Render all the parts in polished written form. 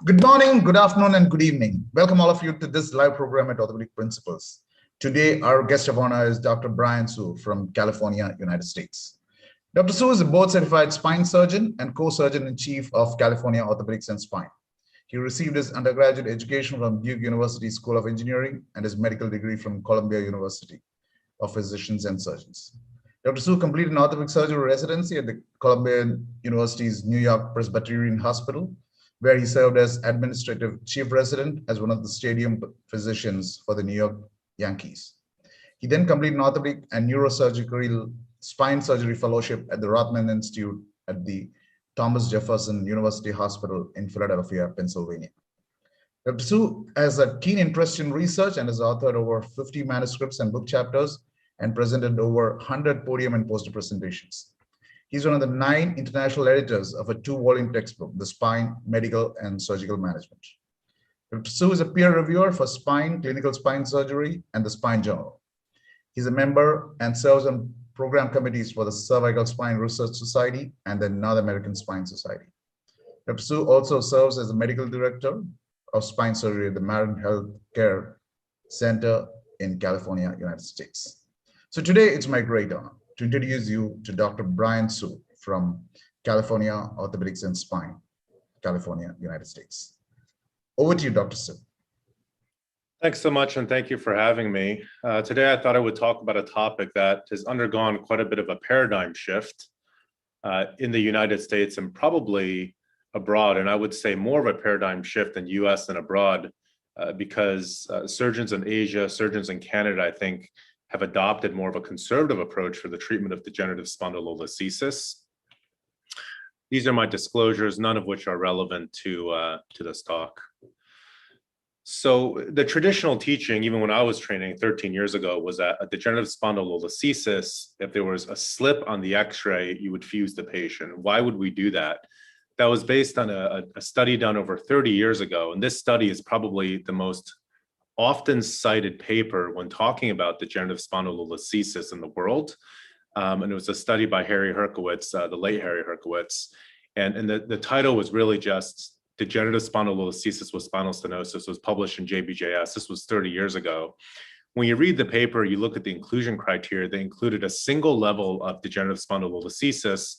Good morning, good afternoon, and good evening. Welcome all of you to this live program at Orthopedic Principles. Today, our guest of honor is Dr. Brian Su from California, United States. Dr. Su is a board-certified spine surgeon and co-surgeon-in-chief of California Orthopedics and Spine. He received his undergraduate education from Duke University School of Engineering and his medical degree from Columbia University of Physicians and Surgeons. Dr. Su completed an orthopedic surgery residency at the Columbia University's New York Presbyterian Hospital, where he served as administrative chief resident as one of the stadium physicians for the New York Yankees. He then completed an orthopedic and neurosurgical spine surgery fellowship at the Rothman Institute at the Thomas Jefferson University Hospital in Philadelphia, Pennsylvania. Dr. Su has a keen interest in research and has authored over 50 manuscripts and book chapters and presented over 100 podium and poster presentations. He's one of the 9 international editors of a 2-volume textbook, The Spine, Medical and Surgical Management. Dr. Su is a peer reviewer for spine, clinical spine surgery, and the Spine Journal. He's a member and serves on program committees for the Cervical Spine Research Society and the North American Spine Society. Dr. Su also serves as the medical director of spine surgery at the Marin Healthcare Center in California, United States. So today, it's my great honor to introduce you to Dr. Brian Su from California Orthopedics and Spine, California, United States. Over to you, Dr. Su. Thanks so much, and thank you for having me. Today, I thought I would talk about a topic that has undergone quite a bit of a paradigm shift in the United States and probably abroad, and I would say more of a paradigm shift in US and abroad because surgeons in Asia, surgeons in Canada, I think, have adopted more of a conservative approach for the treatment of degenerative spondylolisthesis. These are my disclosures, none of which are relevant to this talk. So the traditional teaching, even when I was training 13 years ago, was that a degenerative spondylolisthesis, if there was a slip on the x-ray, you would fuse the patient. Why would we do that? That was based on a study done over 30 years ago. And this study is probably the most often cited paper when talking about degenerative spondylolisthesis in the world. And it was a study by Harry Herkowitz, the late Harry Herkowitz. And the title was really just Degenerative Spondylolisthesis with Spinal Stenosis. It was published in JBJS. This was 30 years ago. When you read the paper, you look at the inclusion criteria, they included a single level of degenerative spondylolisthesis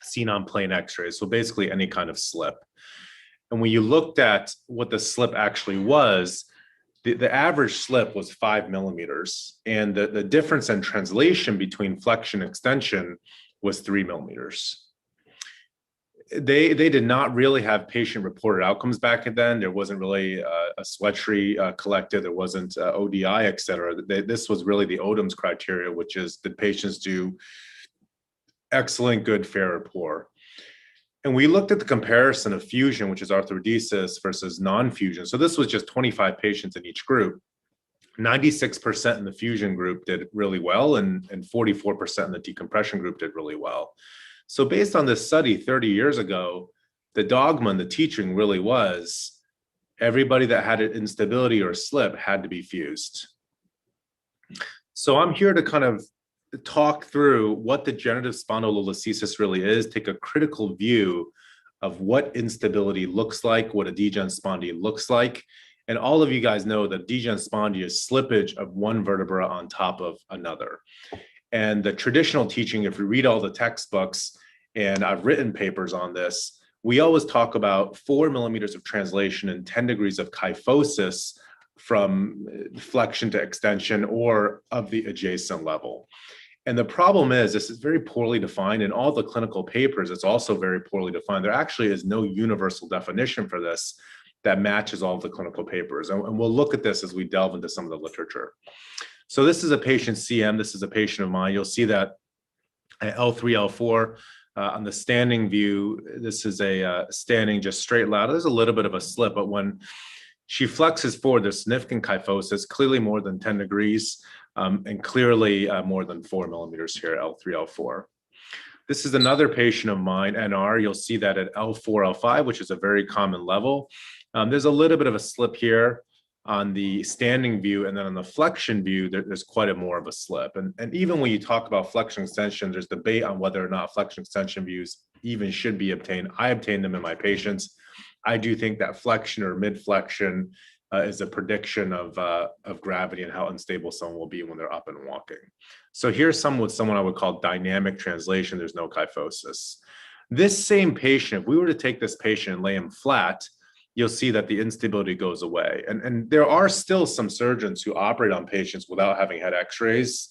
seen on plain x-rays. So basically any kind of slip. And when you looked at what the slip actually was, the average slip was 5 millimeters, and the difference in translation between flexion and extension was 3 millimeters. They did not really have patient-reported outcomes back then. There wasn't really a Sweatree collected. There wasn't ODI, et cetera. This was really the Odom's criteria, which is did patients do excellent, good, fair, or poor. And we looked at the comparison of fusion, which is arthrodesis, versus non-fusion. So this was just 25 patients in each group. 96% in the fusion group did really well, and 44% in the decompression group did really well. So based on this study 30 years ago, the dogma and the teaching really was everybody that had an instability or slip had to be fused. So I'm here to kind of talk through what degenerative spondylolisthesis really is, take a critical view of what instability looks like, what a degen spondy looks like. And all of you guys know that degen spondy is slippage of one vertebra on top of another. And the traditional teaching, if you read all the textbooks, and I've written papers on this, we always talk about 4 millimeters of translation and 10 degrees of kyphosis from flexion to extension or of the adjacent level. And the problem is this is very poorly defined in all the clinical papers. It's also very poorly defined. There actually is no universal definition for this that matches all of the clinical papers. And we'll look at this as we delve into some of the literature. So this is a patient CM. This is a patient of mine. You'll see that at L3, L4 on the standing view, this is a standing just straight lateral. There's a little bit of a slip, but when she flexes forward, there's significant kyphosis, clearly more than 10 degrees. And clearly more than 4 millimeters here, L3, L4. This is another patient of mine, NR. You'll see that at L4, L5, which is a very common level. There's a little bit of a slip here on the standing view, and then on the flexion view, there's quite a more of a slip. And even when you talk about flexion extension, there's debate on whether or not flexion extension views even should be obtained. I obtained them in my patients. I do think that flexion or mid-flexion is a prediction of gravity and how unstable someone will be when they're up and walking. So here's someone I would call dynamic translation. There's no kyphosis. This same patient, if we were to take this patient and lay him flat, you'll see that the instability goes away. And there are still some surgeons who operate on patients without having had x-rays.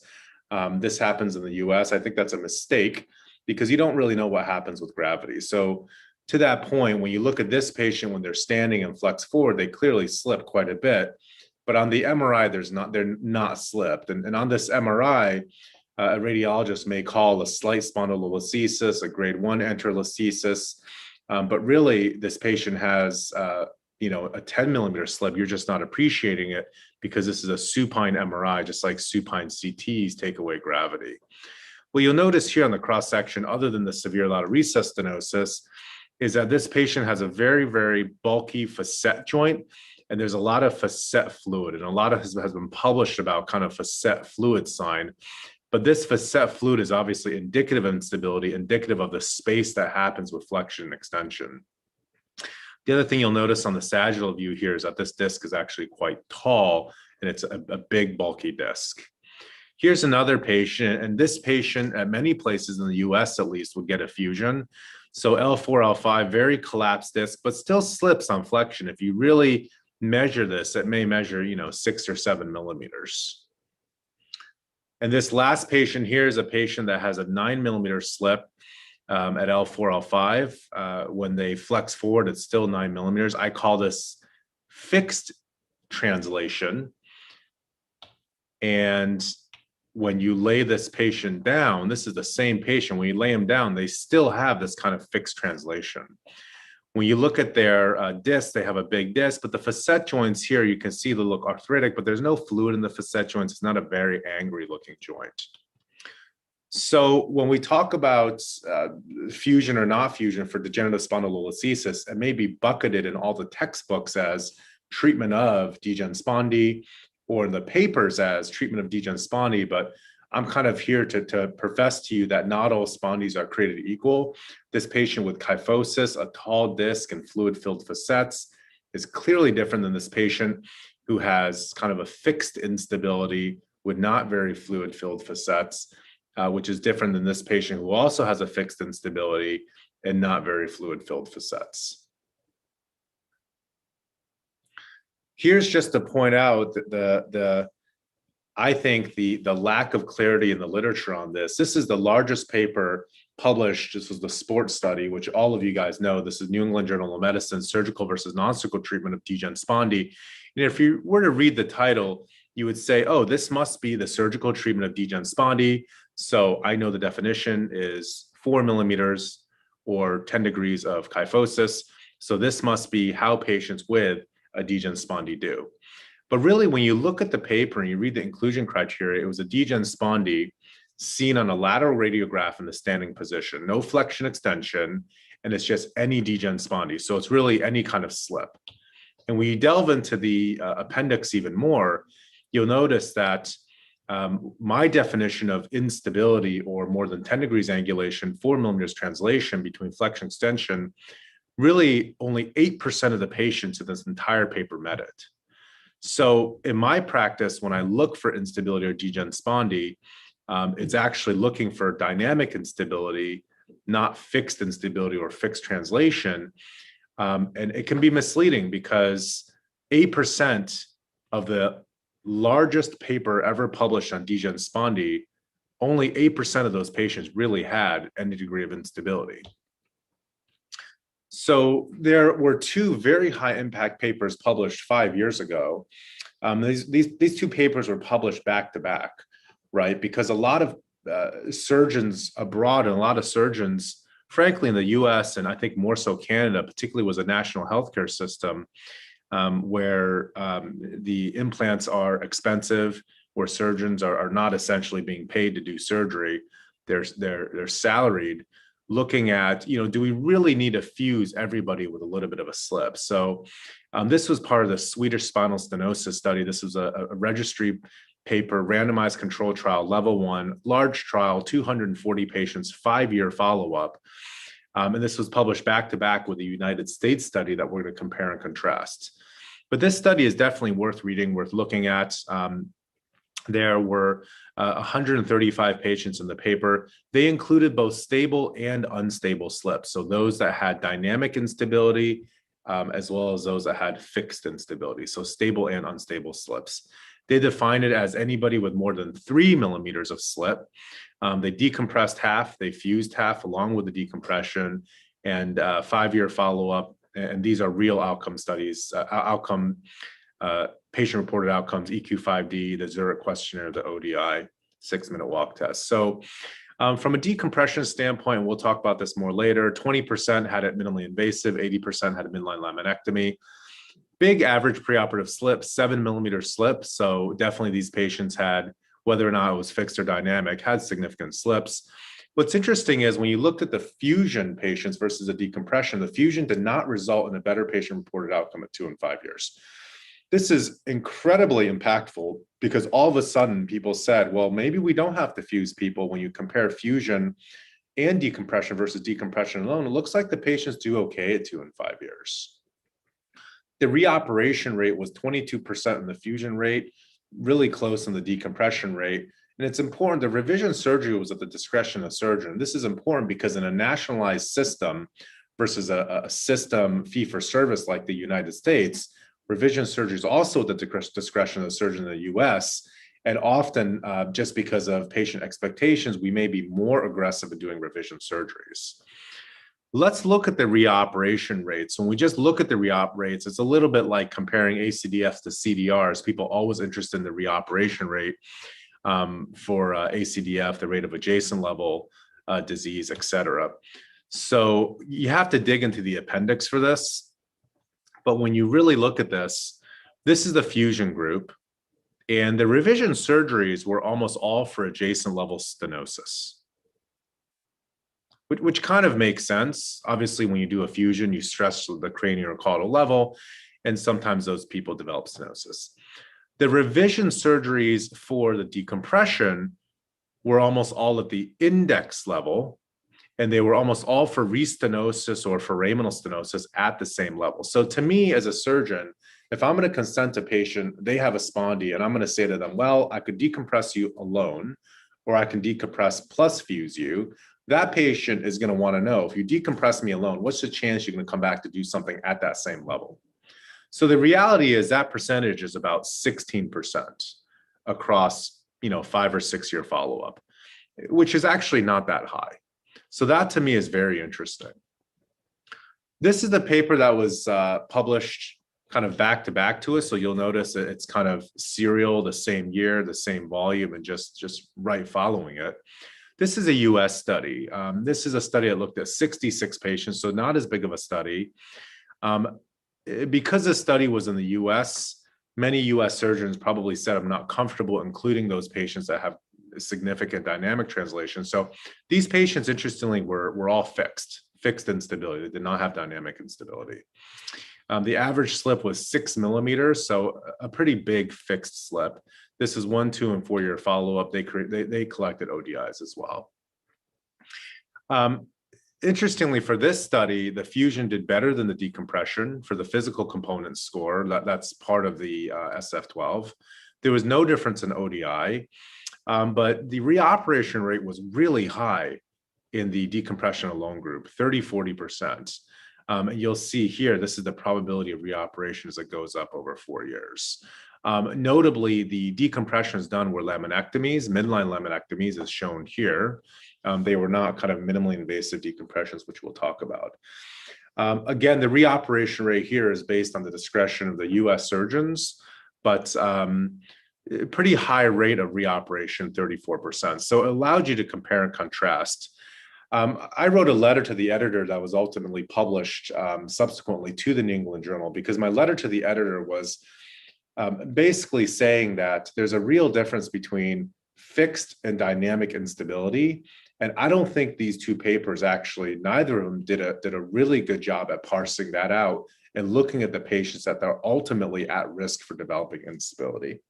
This happens in the US. I think that's a mistake because you don't really know what happens with gravity. So to that point, when you look at this patient, when they're standing and flex forward, they clearly slip quite a bit. But on the MRI, they're not slipped. And on this MRI, a radiologist may call a slight spondylolisthesis, a grade 1 enterolithesis. But really, this patient has a 10 millimeter slip. You're just not appreciating it because this is a supine MRI, just like supine CTs take away gravity. Well, you'll notice here on the cross section, other than the severe lateral recess stenosis, is that this patient has a very, very bulky facet joint, and there's a lot of facet fluid, and a lot of has been published about kind of facet fluid sign. But this facet fluid is obviously indicative of instability, indicative of the space that happens with flexion and extension. The other thing you'll notice on the sagittal view here is that this disc is actually quite tall, and it's a big, bulky disc. Here's another patient, and this patient at many places in the US at least would get a fusion. So L4, L5, very collapsed disc, but still slips on flexion. If you really measure this, it may measure 6 or 7 millimeters. And this last patient here is a patient that has a 9 millimeter slip at L4, L5. When they flex forward, it's still 9 millimeters. I call this fixed translation. And when you lay this patient down, this is the same patient. When you lay them down, they still have this kind of fixed translation. When you look at their disc, they have a big disc, but the facet joints here, you can see they look arthritic, but there's no fluid in the facet joints. It's not a very angry looking joint. So when we talk about fusion or not fusion for degenerative spondylolisthesis, it may be bucketed in all the textbooks as treatment of degen spondy, or in the papers as treatment of degen spondy, but I'm kind of here to profess to you that not all spondies are created equal. This patient with kyphosis, a tall disc and fluid-filled facets is clearly different than this patient who has kind of a fixed instability with not very fluid-filled facets, which is different than this patient who also has a fixed instability and not very fluid-filled facets. Here's just to point out that I think the lack of clarity in the literature on this. This is the largest paper published. This was the sports study, which all of you guys know. This is New England Journal of Medicine, surgical versus non-surgical treatment of degen spondy. And if you were to read the title, you would say, oh, this must be the surgical treatment of degen spondy. So I know the definition is 4 millimeters or 10 degrees of kyphosis. So this must be how patients with a degen spondy do. But really, when you look at the paper and you read the inclusion criteria, it was a degen spondy seen on a lateral radiograph in the standing position, no flexion extension, and it's just any degen spondy. So it's really any kind of slip. And when you delve into the appendix even more, you'll notice that my definition of instability or more than 10 degrees angulation, 4 millimeters translation between flexion extension, really only 8% of the patients in this entire paper met it. So in my practice, when I look for instability or degen spondy, it's actually looking for dynamic instability, not fixed instability or fixed translation. And it can be misleading because 8% of the largest paper ever published on degen spondy, only 8% of those patients really had any degree of instability. So there were two very high impact papers published 5 years ago. These two papers were published back to back, right? Because a lot of surgeons abroad and a lot of surgeons, frankly, in the US and I think more so Canada, particularly was a national healthcare system where the implants are expensive, where surgeons are not essentially being paid to do surgery. They're salaried. Looking at, do we really need to fuse everybody with a little bit of a slip? So this was part of the Swedish spinal stenosis study. This was a registry paper, randomized control trial, level 1, large trial, 240 patients, 5-year follow-up. And this was published back to back with the United States study that we're going to compare and contrast. But this study is definitely worth reading, worth looking at. There were 135 patients in the paper. They included both stable and unstable slips. So those that had dynamic instability, as well as those that had fixed instability. So stable and unstable slips. They defined it as anybody with more than 3 millimeters of slip. They decompressed half, they fused half along with the decompression, and 5-year follow-up. And these are real outcome studies, patient-reported outcomes, EQ-5D, the Zurich questionnaire, the ODI, 6-minute walk test. So from a decompression standpoint, we'll talk about this more later, 20% had it minimally invasive, 80% had a midline laminectomy. Big average preoperative slip, 7 millimeter slip. So definitely these patients had, whether or not it was fixed or dynamic, had significant slips. What's interesting is when you looked at the fusion patients versus the decompression, the fusion did not result in a better patient-reported outcome at 2 and 5 years. This is incredibly impactful because all of a sudden people said, well, maybe we don't have to fuse people. When you compare fusion and decompression versus decompression alone, it looks like the patients do okay at 2 and 5 years. The reoperation rate was 22% in the fusion rate, really close in the decompression rate. And it's important, the revision surgery was at the discretion of the surgeon. This is important because in a nationalized system versus a system fee-for-service like the United States, revision surgery is also at the discretion of the surgeon in the US. And often, just because of patient expectations, we may be more aggressive in doing revision surgeries. Let's look at the reoperation rates. When we just look at the reop rates, it's a little bit like comparing ACDFs to CDRs. People are always interested in the reoperation rate for ACDF, the rate of adjacent level disease, et cetera. So you have to dig into the appendix for this. But when you really look at this, this is the fusion group. And the revision surgeries were almost all for adjacent level stenosis, which kind of makes sense. Obviously, when you do a fusion, you stress the craniocaudal level, and sometimes those people develop stenosis. The revision surgeries for the decompression were almost all at the index level, and they were almost all for restenosis or foraminal stenosis at the same level. So to me, as a surgeon, if I'm going to consent a patient, they have a spondy, and I'm going to say to them, well, I could decompress you alone, or I can decompress plus fuse you. That patient is going to want to know, if you decompress me alone, what's the chance you're going to come back to do something at that same level? So the reality is that percentage is about 16% across, 5 or 6 year follow-up, which is actually not that high. So that to me is very interesting. This is the paper that was published kind of back to back to us. So you'll notice that it's kind of serial, the same year, the same volume, and just right following it. This is a US study. This is a study that looked at 66 patients, so not as big of a study. Because this study was in the US, many US surgeons probably said, I'm not comfortable including those patients that have significant dynamic translation. So these patients, interestingly, were all fixed instability. They did not have dynamic instability. The average slip was 6 millimeters, so a pretty big fixed slip. This is 1, 2, and 4 year follow-up. They collected ODIs as well. Interestingly, for this study, the fusion did better than the decompression for the physical component score. That's part of the SF-12. There was no difference in ODI, but the reoperation rate was really high in the decompression alone group, 30–40%. And you'll see here, this is the probability of reoperations that goes up over 4 years. Notably, the decompressions done were laminectomies, midline laminectomies as shown here. They were not kind of minimally invasive decompressions, which we'll talk about. Again, the reoperation rate here is based on the discretion of the US surgeons, but pretty high rate of reoperation, 34%. So it allowed you to compare and contrast. I wrote a letter to the editor that was ultimately published subsequently to the New England Journal, because my letter to the editor was basically saying that there's a real difference between fixed and dynamic instability. And I don't think these two papers actually, neither of them did a really good job at parsing that out and looking at the patients that are ultimately at risk for developing instability.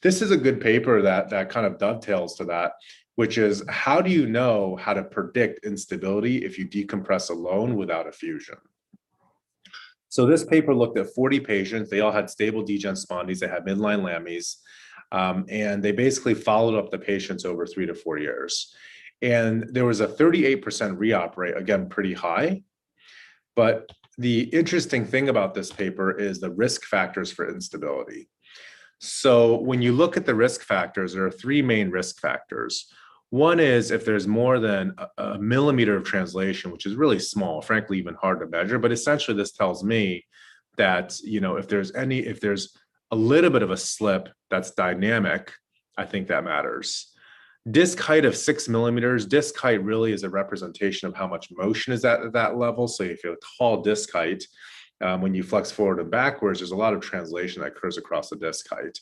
This is a good paper that kind of dovetails to that. which is how do you know how to predict instability if you decompress alone without a fusion? So this paper looked at 40 patients. They all had stable degen spondies. They had midline lames. And they basically followed up the patients over 3 to 4 years. And there was a 38% re-op rate, again, pretty high. But the interesting thing about this paper is the risk factors for instability. So when you look at the risk factors, there are 3 main risk factors. One is if there's more than a millimeter of translation, which is really small, frankly, even hard to measure. But essentially, this tells me that, if there's a little bit of a slip that's dynamic, I think that matters. Disc height of 6 millimeters. Disc height really is a representation of how much motion is at that level. So if you have a tall disc height, when you flex forward and backwards, there's a lot of translation that occurs across the disc height.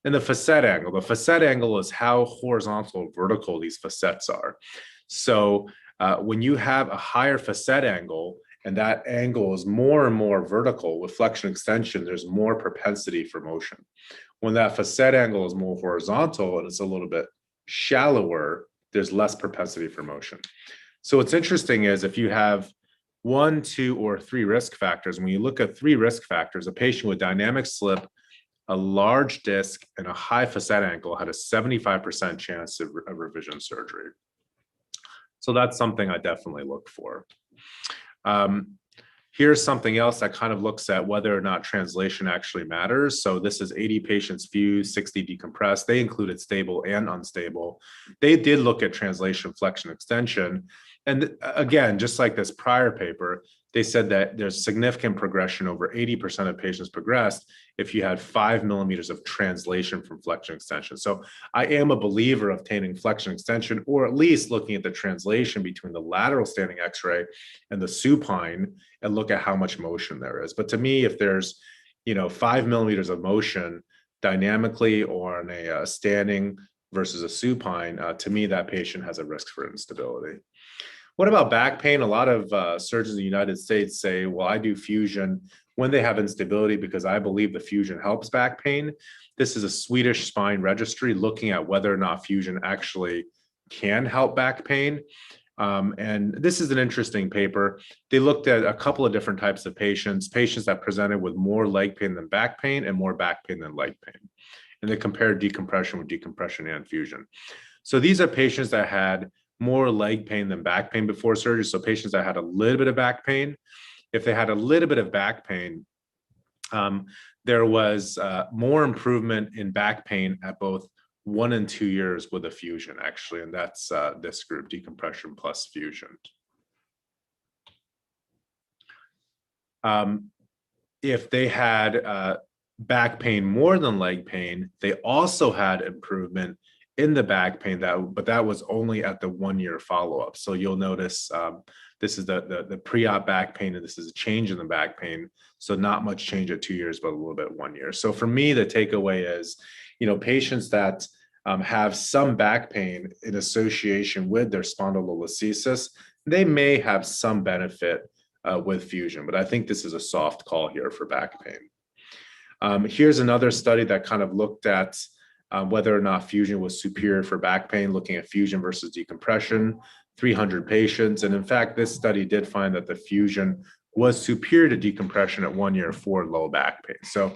And the facet angle. The facet angle is how horizontal or vertical these facets are. So when you have a higher facet angle, and that angle is more and more vertical with flexion extension, there's more propensity for motion. When that facet angle is more horizontal and it's a little bit shallower, there's less propensity for motion. So what's interesting is if you have 1, 2, or 3 risk factors, when you look at 3 risk factors, a patient with dynamic slip, a large disc, and a high facet angle had a 75% chance of revision surgery. So that's something I definitely look for. Here's something else that kind of looks at whether or not translation actually matters. So this is 80 patients fused, 60 decompressed. They included stable and unstable. They did look at translation, flexion, extension. And again, just like this prior paper, they said that there's significant progression. Over 80% of patients progressed if you had 5 millimeters of translation from flexion extension. So I am a believer of obtaining flexion extension, or at least looking at the translation between the lateral standing X-ray and the supine and look at how much motion there is. But to me, if there's 5 millimeters of motion dynamically or on a standing versus a supine, to me, that patient has a risk for instability. What about back pain? A lot of surgeons in the United States say, well, I do fusion when they have instability because I believe the fusion helps back pain. This is a Swedish spine registry looking at whether or not fusion actually can help back pain. And this is an interesting paper. They looked at a couple of different types of patients that presented with more leg pain than back pain and more back pain than leg pain. And they compared decompression with decompression and fusion. So these are patients that had more leg pain than back pain before surgery. So patients that had a little bit of back pain. If they had a little bit of back pain, there was more improvement in back pain at both 1 and 2 years with a fusion, actually. And that's this group, decompression plus fusion. If they had back pain more than leg pain, they also had improvement in the back pain, but that was only at the 1-year follow-up. So you'll notice this is the pre-op back pain, and this is a change in the back pain. So not much change at 2 years, but a little bit 1 year. So for me, the takeaway is, patients that have some back pain in association with their spondylolisthesis, they may have some benefit with fusion, but I think this is a soft call here for back pain. Here's another study that kind of looked at whether or not fusion was superior for back pain, looking at fusion versus decompression, 300 patients. And in fact, this study did find that the fusion was superior to decompression at 1 year for low back pain. So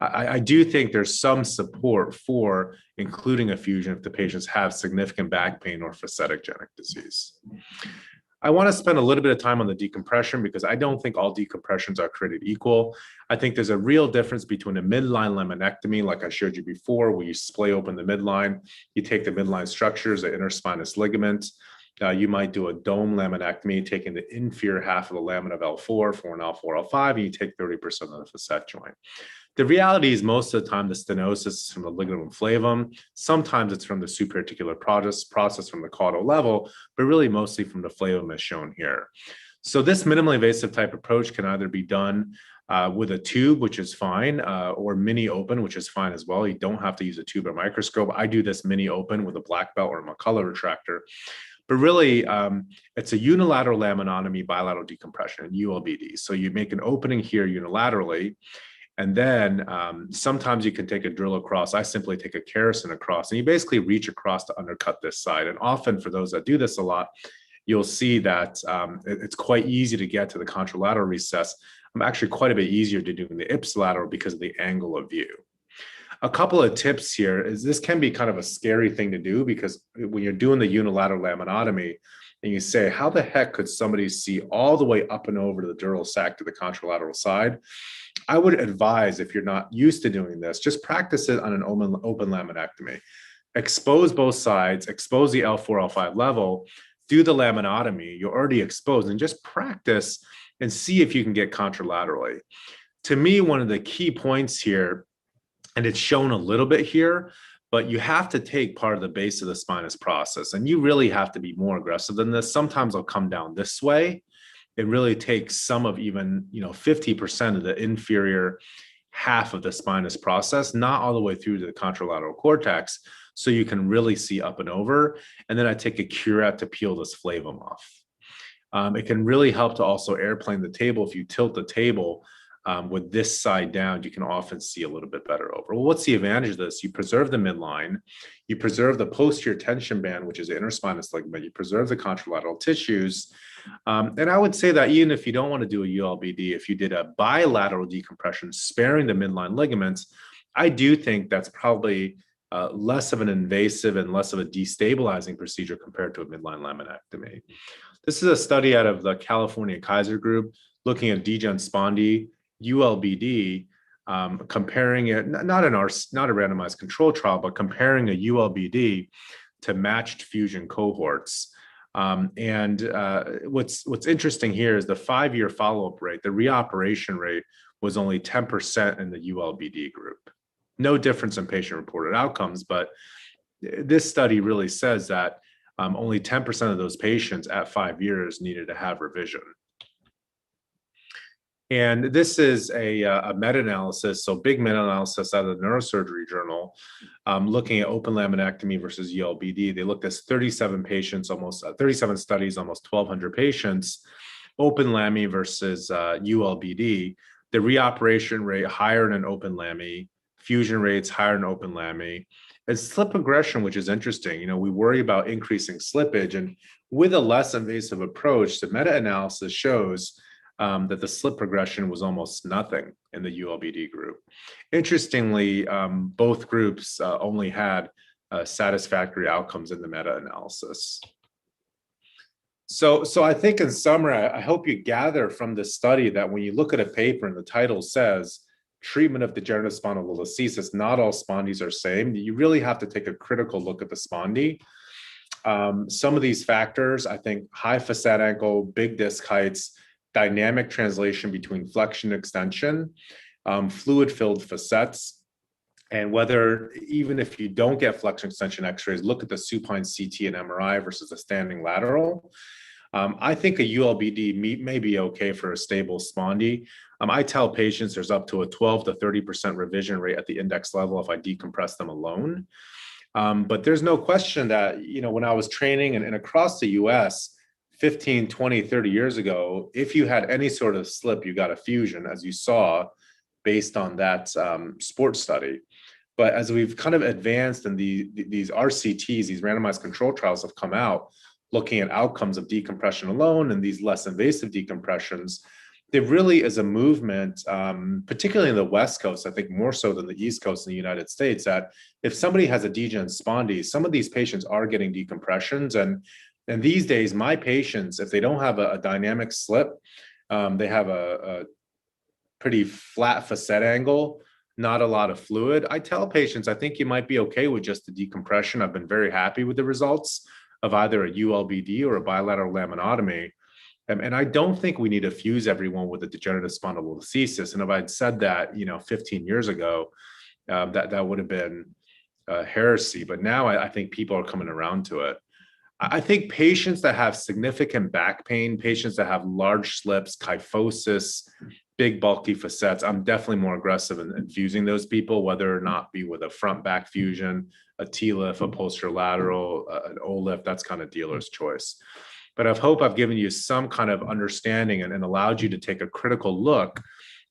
I do think there's some support for including a fusion if the patients have significant back pain or facetogenic disease. I want to spend a little bit of time on the decompression because I don't think all decompressions are created equal. I think there's a real difference between a midline laminectomy, like I showed you before, where you splay open the midline, you take the midline structures, the interspinous ligament. You might do a dome laminectomy, taking the inferior half of the lamina of L4, 4 and L4, L5, and you take 30% of the facet joint. The reality is most of the time the stenosis is from the ligament flavum. Sometimes it's from the supraarticular process from the caudal level, but really mostly from the flavum as shown here. So this minimally invasive type approach can either be done with a tube, which is fine, or mini open, which is fine as well. You don't have to use a tube or microscope. I do this mini open with a black belt or a McCullough retractor. But really, it's a unilateral laminotomy, bilateral decompression, ULBD. So you make an opening here unilaterally, And then sometimes you can take a drill across. I simply take a Kerrison across, and you basically reach across to undercut this side. And often for those that do this a lot, you'll see that it's quite easy to get to the contralateral recess. I'm actually quite a bit easier to do in the ipsilateral because of the angle of view. A couple of tips here is this can be kind of a scary thing to do, because when you're doing the unilateral laminotomy and you say, how the heck could somebody see all the way up and over to the dural sac to the contralateral side? I would advise, if you're not used to doing this, just practice it on an open laminectomy. Expose both sides, expose the L4, L5 level, do the laminotomy, you're already exposed, and just practice and see if you can get contralaterally. To me, one of the key points here, and it's shown a little bit here, but you have to take part of the base of the spinous process, and you really have to be more aggressive than this. Sometimes I'll come down this way. It really takes some of even 50% of the inferior half of the spinous process, not all the way through to the contralateral cortex, so you can really see up and over. And then I take a curette to peel this flavum off. It can really help to also airplane the table. If you tilt the table with this side down, you can often see a little bit better over. Well, what's the advantage of this? You preserve the midline, you preserve the posterior tension band, which is the interspinous ligament, you preserve the contralateral tissues. And I would say that even if you don't want to do a ULBD, if you did a bilateral decompression, sparing the midline ligaments, I do think that's probably less of an invasive and less of a destabilizing procedure compared to a midline laminectomy. This is a study out of the California Kaiser group looking at degen spondy, ULBD, comparing it, not a randomized control trial, but comparing a ULBD to matched fusion cohorts. What's interesting here is the 5-year follow-up rate, the reoperation rate was only 10% in the ULBD group. No difference in patient-reported outcomes, but this study really says that only 10% of those patients at 5 years needed to have revision. And this is a meta-analysis, so big meta-analysis out of the Neurosurgery Journal, looking at open laminectomy versus ULBD. They looked at 37 patients, almost 37 studies, almost 1,200 patients, open lami versus ULBD. The reoperation rate higher in an open lami, fusion rates higher in open lami, and slip progression, which is interesting. We worry about increasing slippage, and with a less invasive approach, the meta-analysis shows that the slip progression was almost nothing in the ULBD group. Interestingly, both groups only had satisfactory outcomes in the meta-analysis. So I think in summary, I hope you gather from this study that when you look at a paper and the title says treatment of degenerative spondylolisthesis, not all spondies are same, you really have to take a critical look at the spondy. Some of these factors, I think high facet angle, big disc heights, dynamic translation between flexion and extension, fluid-filled facets, and whether, even if you don't get flexion extension x-rays, look at the supine CT and MRI versus a standing lateral. I think a ULBD may be okay for a stable spondy. I tell patients there's up to a 12 to 30% revision rate at the index level if I decompress them alone. But there's no question that, when I was training and across the US, 15, 20, 30 years ago, if you had any sort of slip, you got a fusion, as you saw based on that sports study. But as we've kind of advanced and these RCTs, these randomized control trials have come out, looking at outcomes of decompression alone and these less invasive decompressions, there really is a movement, particularly in the West Coast, I think more so than the East Coast in the United States, that if somebody has a degen spondy, some of these patients are getting decompressions. And these days, my patients, if they don't have a dynamic slip, they have a pretty flat facet angle, not a lot of fluid. I tell patients, I think you might be okay with just the decompression. I've been very happy with the results of either a ULBD or a bilateral laminotomy. And I don't think we need to fuse everyone with a degenerative spondylolisthesis. And if I'd said that, 15 years ago, that would have been heresy. But now I think people are coming around to it. I think patients that have significant back pain, patients that have large slips, kyphosis, big bulky facets, I'm definitely more aggressive in fusing those people, whether or not be with a front back fusion, a T-lift, a posterior lateral, an O-lift, that's kind of dealer's choice. But I hope I've given you some kind of understanding and allowed you to take a critical look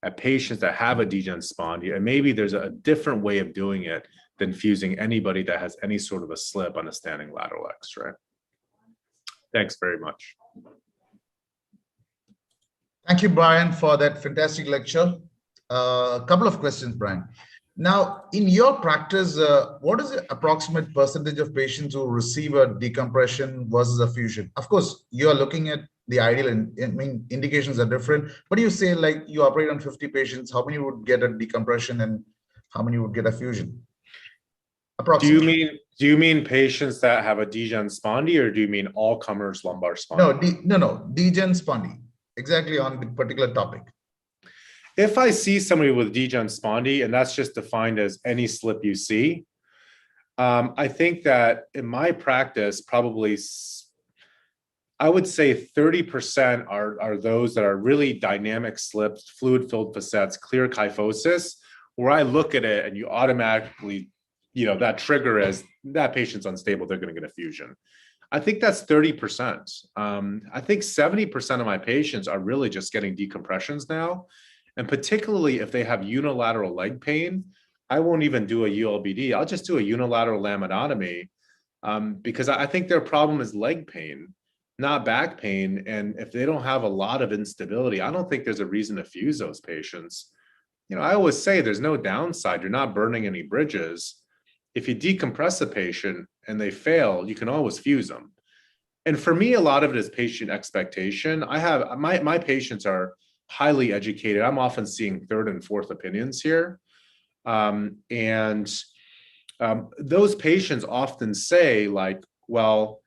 at patients that have a degen spondy, and maybe there's a different way of doing it than fusing anybody that has any sort of a slip on a standing lateral X-ray. Thanks very much. Thank you, Brian, for that fantastic lecture. A couple of questions, Brian. Now, in your practice, what is the approximate percentage of patients who receive a decompression versus a fusion? Of course, you are looking at the ideal, indications are different, but you say like you operate on 50 patients, how many would get a decompression and how many would get a fusion? Approximately. Do you mean patients that have a degen spondy, or do you mean all comers lumbar spondy? No, degen spondy, exactly on the particular topic. If I see somebody with degen spondy, and that's just defined as any slip you see, I think that in my practice, probably I would say 30% are those that are really dynamic slips, fluid-filled facets, clear kyphosis, where I look at it and you automatically, that trigger is that patient's unstable, they're going to get a fusion. I think that's 30%. I think 70% of my patients are really just getting decompressions now. And particularly if they have unilateral leg pain, I won't even do a ULBD. I'll just do a unilateral laminectomy because I think their problem is leg pain, not back pain. And if they don't have a lot of instability, I don't think there's a reason to fuse those patients. I always say there's no downside. You're not burning any bridges. If you decompress a patient and they fail, you can always fuse them. And for me, a lot of it is patient expectation. I have my patients are highly educated. I'm often seeing third and fourth opinions here. Those patients often say like, well,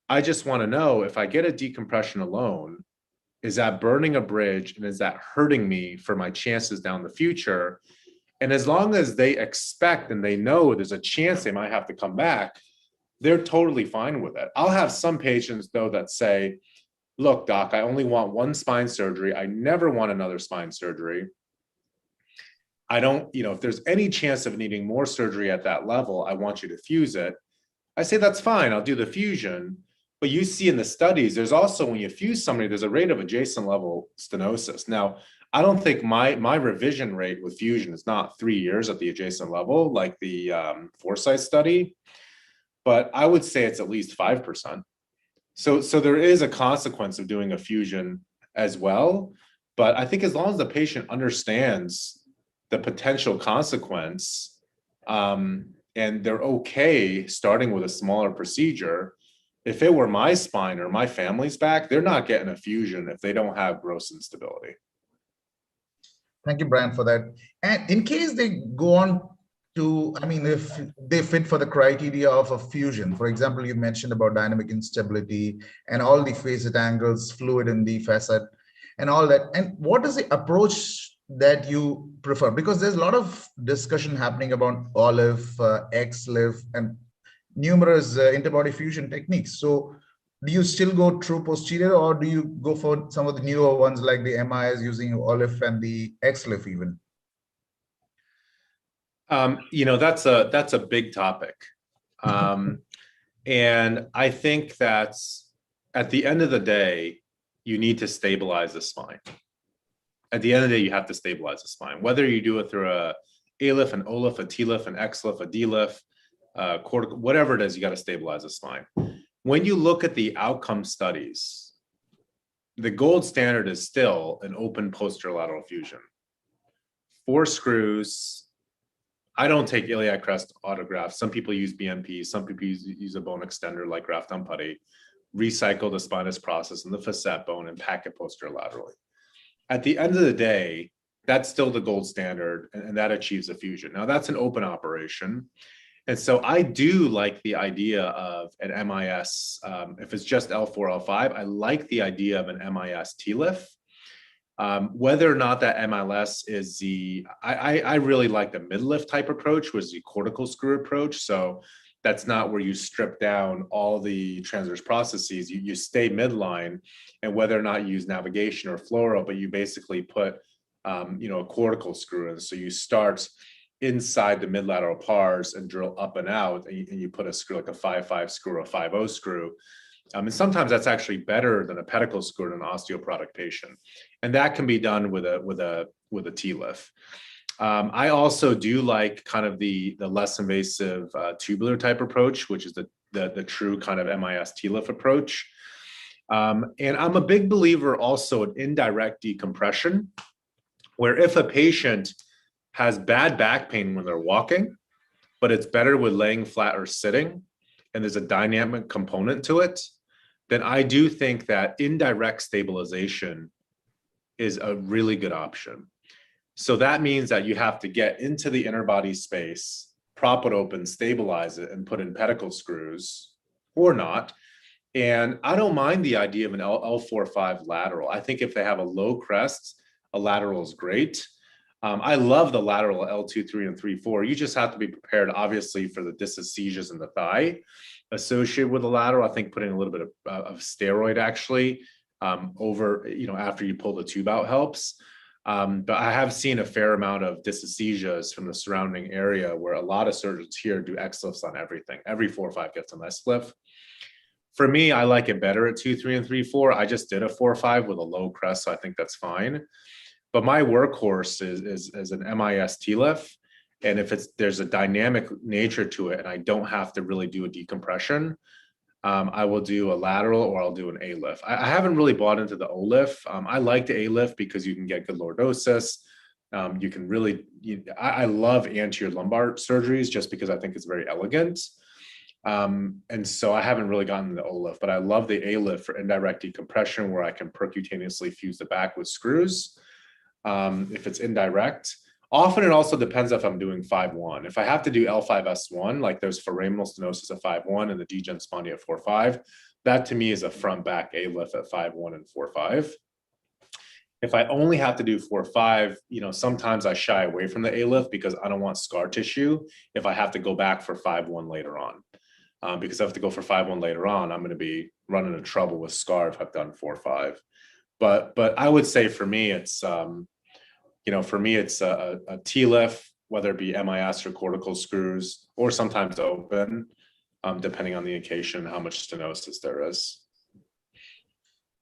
I just want to know if I get a decompression alone, is that burning a bridge and is that hurting me for my chances down the future? And as long as they expect and they know there's a chance they might have to come back, they're totally fine with it. I'll have some patients though that say, look, doc, I only want one spine surgery. I never want another spine surgery. I don't, if there's any chance of needing more surgery at that level, I want you to fuse it. I say, that's fine. I'll do the fusion. But you see in the studies, there's also, when you fuse somebody, there's a rate of adjacent level stenosis. Now, I don't think my revision rate with fusion is not 3 years at the adjacent level, like the Foresight study, but I would say it's at least 5%. So there is a consequence of doing a fusion as well. But I think as long as the patient understands the potential consequence and they're okay starting with a smaller procedure, if it were my spine or my family's back, they're not getting a fusion if they don't have gross instability. Thank you, Brian, for that. And in case they go on to, if they fit for the criteria of a fusion, for example, you mentioned about dynamic instability and all the facet angles, fluid in the facet and all that. And what is the approach that you prefer? Because there's a lot of discussion happening about OLIF, XLIF, and numerous interbody fusion techniques. So do you still go true posterior, or do you go for some of the newer ones like the MIS using OLIF and the XLIF even? That's a big topic. And I think that at the end of the day, you need to stabilize the spine. At the end of the day, you have to stabilize the spine, whether you do it through a ALIF, an OLIF, a TLIF, an XLIF, a DLIF, whatever it is, you got to stabilize the spine. When you look at the outcome studies, the gold standard is still an open posterolateral fusion. 4 screws. I don't take iliac crest autografts. Some people use BMP. Some people use a bone extender like graft on putty, recycle the spinous process and the facet bone and pack it posterolaterally. At the end of the day, that's still the gold standard, and that achieves a fusion. Now, that's an open operation. And so I do like the idea of an MIS. If it's just L4, L5, I like the idea of an MIS TLIF. Whether or not that MLS is I really like the midlift type approach, which is the cortical screw approach. So that's not where you strip down all the transverse processes. You stay midline, and whether or not you use navigation or fluoro, but you basically put a cortical screw in. So you start inside the midlateral pars and drill up and out, and you put a screw like a 5.5 screw or a 5.0 screw. And sometimes that's actually better than a pedicle screw in an osteoporotic patient. And that can be done with a TLIF. I also do like kind of the less invasive tubular type approach, which is the true kind of MIS TLIF approach. And I'm a big believer also in indirect decompression, where if a patient has bad back pain when they're walking, but it's better with laying flat or sitting, and there's a dynamic component to it, then I do think that indirect stabilization is a really good option. So that means that you have to get into the inner body space, prop it open, stabilize it, and put in pedicle screws or not. And I don't mind the idea of an L4-5 lateral. I think if they have a low crest, a lateral is great. I love the lateral L2, 3, and 3, 4. You just have to be prepared, obviously, for the dysesthesias in the thigh associated with the lateral. I think putting a little bit of steroid actually over, after you pull the tube out helps. But I have seen a fair amount of dysesthesias from the surrounding area where a lot of surgeons here do X-lifts on everything. Every 4-5 gets an S-lift. For me, I like it better at 2, 3, and 3, 4. I just did a 4-5 with a low crest, so I think that's fine. But my workhorse is an MIS TLIF. And if there's a dynamic nature to it and I don't have to really do a decompression, I will do a lateral or I'll do an A-lift. I haven't really bought into the O-lift. I like the A-lift because you can get good lordosis. You can really, I love anterior lumbar surgeries just because I think it's very elegant. And so I haven't really gotten the O-lift, but I love the A-lift for indirect decompression where I can percutaneously fuse the back with screws. If it's indirect. Often it also depends if I'm doing 5-1. If I have to do L5S1, like there's foraminal stenosis at 5-1 and the degen spondy at 4-5, that to me is a front back A-lift at 5-1 and 4-5. If I only have to do 4-5, sometimes I shy away from the A-lift because I don't want scar tissue if I have to go back for 5-1 later on. Because if I have to go for 5-1 later on, I'm going to be running into trouble with scar if I've done 4-5. But I would say for me, it's a TLIF, whether it be MIS or cortical screws, or sometimes open, depending on the occasion, how much stenosis there is.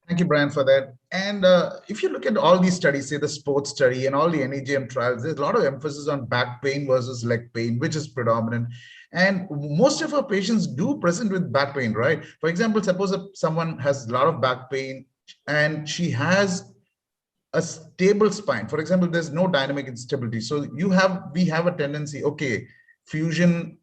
Thank you, Brian, for that. And if you look at all these studies, say the sports study and all the NEJM trials, there's a lot of emphasis on back pain versus leg pain, which is predominant. And most of our patients do present with back pain, right? For example, suppose if someone has a lot of back pain and she has a stable spine. For example, there's no dynamic instability. So we have a tendency, okay, fusion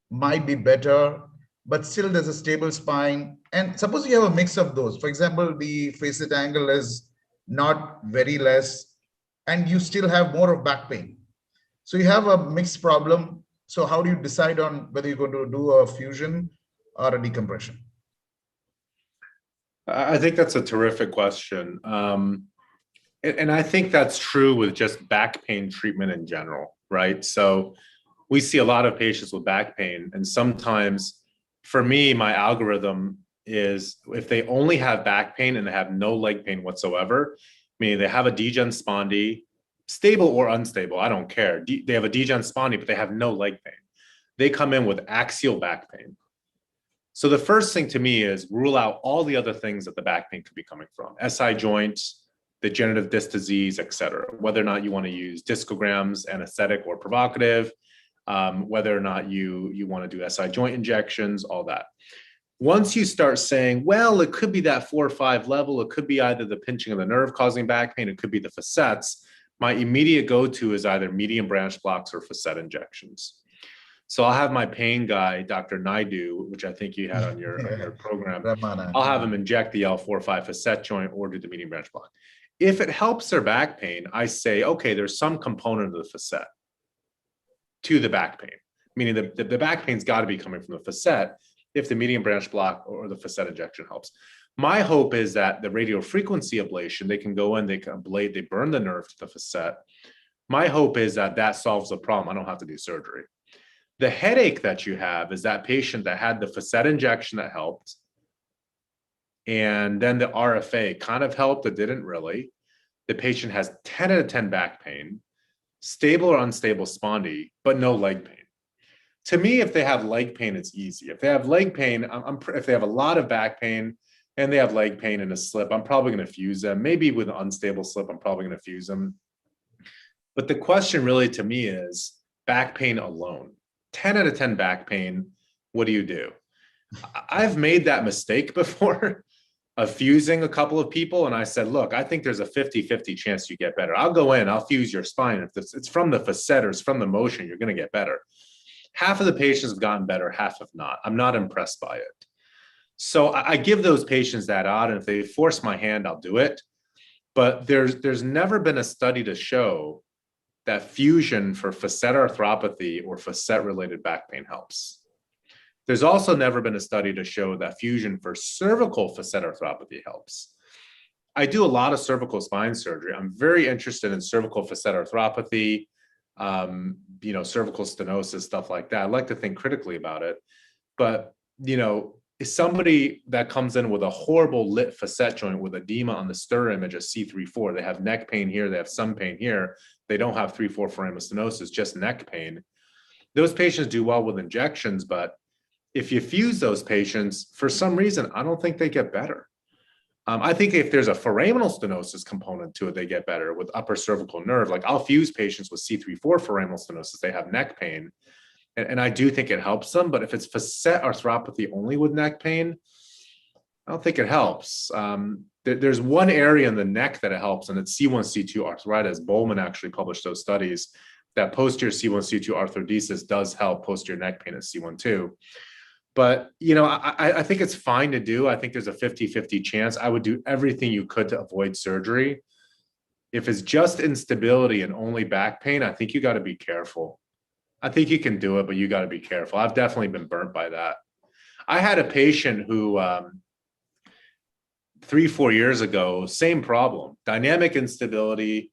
might be better, but still there's a stable spine. And suppose you have a mix of those. For example, the facet angle is not very less, and you still have more of back pain. So you have a mixed problem. So how do you decide on whether you're going to do a fusion or a decompression? I think that's a terrific question. And I think that's true with just back pain treatment in general, right? So we see a lot of patients with back pain, and sometimes for me, my algorithm is if they only have back pain and they have no leg pain whatsoever, meaning they have a degen spondy, stable or unstable, I don't care. They have a degen spondy, but they have no leg pain. They come in with axial back pain. So the first thing to me is rule out all the other things that the back pain could be coming from. SI joints, degenerative disc disease, et cetera. Whether or not you want to use discograms, anesthetic or provocative, whether or not you want to do SI joint injections, all that. Once you start saying, well, it could be that 4 or 5 level, it could be either the pinching of the nerve causing back pain, it could be the facets, my immediate go-to is either median branch blocks or facet injections. So I'll have my pain guy, Dr. Naidu, which I think you had on your program, I'll have him inject the L4-5 facet joint or do the median branch block. If it helps their back pain, I say, okay, there's some component of the facet to the back pain, meaning the back pain's got to be coming from the facet if the median branch block or the facet injection helps. My hope is that the radiofrequency ablation, they can go in, they can ablate, they burn the nerve to the facet. My hope is that solves the problem. I don't have to do surgery. The headache that you have is that patient that had the facet injection that helped, and then the RFA kind of helped, it didn't really. The patient has 10 out of 10 back pain, stable or unstable spondy, but no leg pain. To me, if they have leg pain, it's easy. If they have leg pain, if they have a lot of back pain and they have leg pain and a slip, I'm probably going to fuse them. Maybe with an unstable slip, I'm probably going to fuse them. But the question really to me is back pain alone. 10 out of 10 back pain, what do you do? I've made that mistake before of fusing a couple of people. And I said, look, I think there's a 50-50 chance you get better. I'll go in, I'll fuse your spine. If it's from the facet or it's from the motion, you're going to get better. Half of the patients have gotten better, half have not. I'm not impressed by it. So I give those patients that out. And if they force my hand, I'll do it. But there's never been a study to show that fusion for facet arthropathy or facet-related back pain helps. There's also never been a study to show that fusion for cervical facet arthropathy helps. I do a lot of cervical spine surgery. I'm very interested in cervical facet arthropathy, cervical stenosis, stuff like that. I like to think critically about it. But, is somebody that comes in with a horrible lit facet joint with edema on the STIR image of C3-4, they have neck pain here, they have some pain here, they don't have 3-4 foramen stenosis, just neck pain. Those patients do well with injections, but if you fuse those patients, for some reason, I don't think they get better. I think if there's a foraminal stenosis component to it, they get better with upper cervical nerve. Like I'll fuse patients with C3-4 foraminal stenosis, they have neck pain. And I do think it helps them, but if it's facet arthropathy only with neck pain, I don't think it helps. There's one area in the neck that it helps, and it's C1, C2 arthritis. Bowman actually published those studies that posterior C1, C2 arthrodesis does help posterior neck pain at C1, 2. But, I think it's fine to do. I think there's a 50-50 chance. I would do everything you could to avoid surgery. If it's just instability and only back pain, I think you got to be careful. I think you can do it, but you got to be careful. I've definitely been burnt by that. I had a patient who 3-4 years ago, same problem, dynamic instability.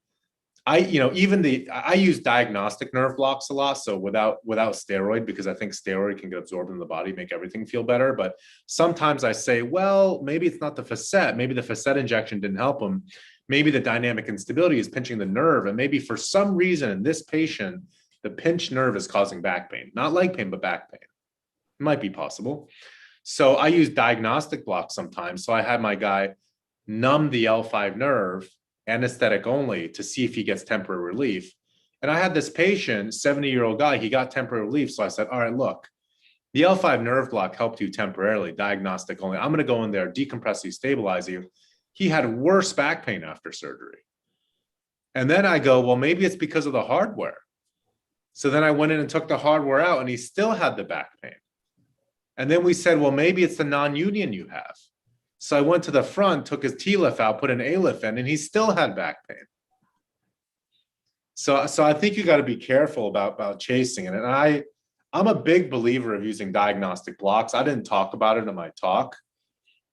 I use diagnostic nerve blocks a lot. So without steroid, because I think steroid can get absorbed in the body, make everything feel better. But sometimes I say, well, maybe it's not the facet. Maybe the facet injection didn't help him. Maybe the dynamic instability is pinching the nerve. And maybe for some reason in this patient, the pinched nerve is causing back pain, not leg pain, but back pain. It might be possible. So I use diagnostic blocks sometimes. So I had my guy numb the L5 nerve, anesthetic only, to see if he gets temporary relief. And I had this patient, 70-year-old guy, he got temporary relief. So I said, all right, look, the L5 nerve block helped you temporarily, diagnostic only. I'm going to go in there, decompress you, stabilize you. He had worse back pain after surgery. And then I go, well, maybe it's because of the hardware. So then I went in and took the hardware out and he still had the back pain. And then we said, well, maybe it's the non-union you have. So I went to the front, took his T-lift out, put an A-lift in, and he still had back pain. So I think you got to be careful about chasing it. And I'm a big believer of using diagnostic blocks. I didn't talk about it in my talk,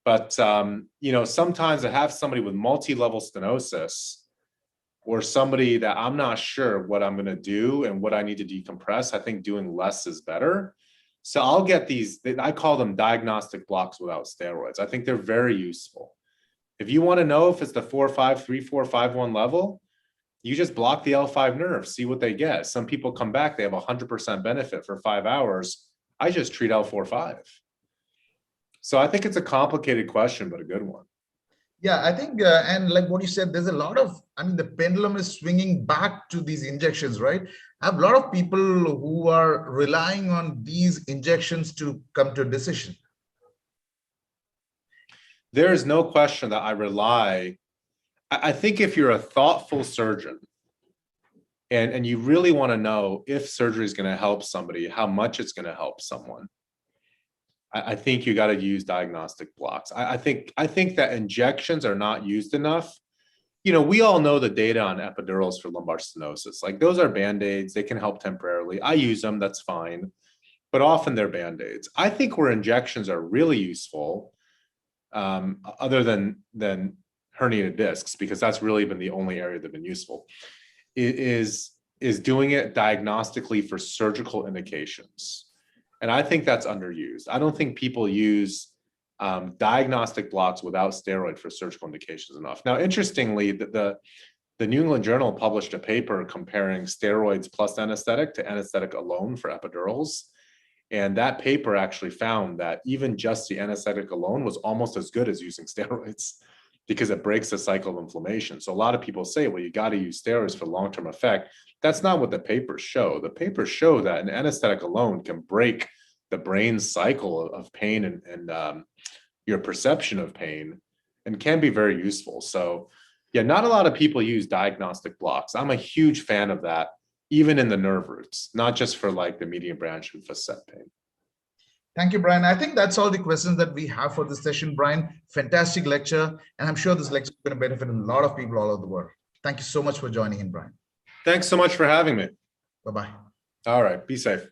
but sometimes I have somebody with multi-level stenosis or somebody that I'm not sure what I'm going to do and what I need to decompress. I think doing less is better. So I'll get these, I call them diagnostic blocks without steroids. I think they're very useful. If you want to know if it's the 4-5, 3-4, 5-1 level, you just block the L5 nerve, see what they get. Some people come back, they have 100% benefit for 5 hours. I just treat L4-5. So I think it's a complicated question, but a good one. Yeah, I think, and like what you said, there's a lot of, the pendulum is swinging back to these injections, right? I have a lot of people who are relying on these injections to come to a decision. There is no question that I rely. I think if you're a thoughtful surgeon and you really want to know if surgery is going to help somebody, how much it's going to help someone, I think you got to use diagnostic blocks. I think that injections are not used enough. We all know the data on epidurals for lumbar stenosis. Like those are Band-Aids. They can help temporarily. I use them. That's fine. But often they're Band-Aids. I think where injections are really useful, other than herniated discs, because that's really been the only area that's been useful, is doing it diagnostically for surgical indications. And I think that's underused. I don't think people use diagnostic blocks without steroid for surgical indications enough. Now, interestingly, the New England Journal published a paper comparing steroids plus anesthetic to anesthetic alone for epidurals. And that paper actually found that even just the anesthetic alone was almost as good as using steroids because it breaks the cycle of inflammation. So a lot of people say, well, you got to use steroids for long-term effect. That's not what the papers show. The papers show that an anesthetic alone can break the brain's cycle of pain and your perception of pain, and can be very useful. So yeah, not a lot of people use diagnostic blocks. I'm a huge fan of that, even in the nerve roots, not just for like the median branch and facet pain. Thank you, Brian. I think that's all the questions that we have for this session, Brian. Fantastic lecture. And I'm sure this lecture is going to benefit a lot of people all over the world. Thank you so much for joining in, Brian. Thanks so much for having me. Bye-bye. All right, be safe.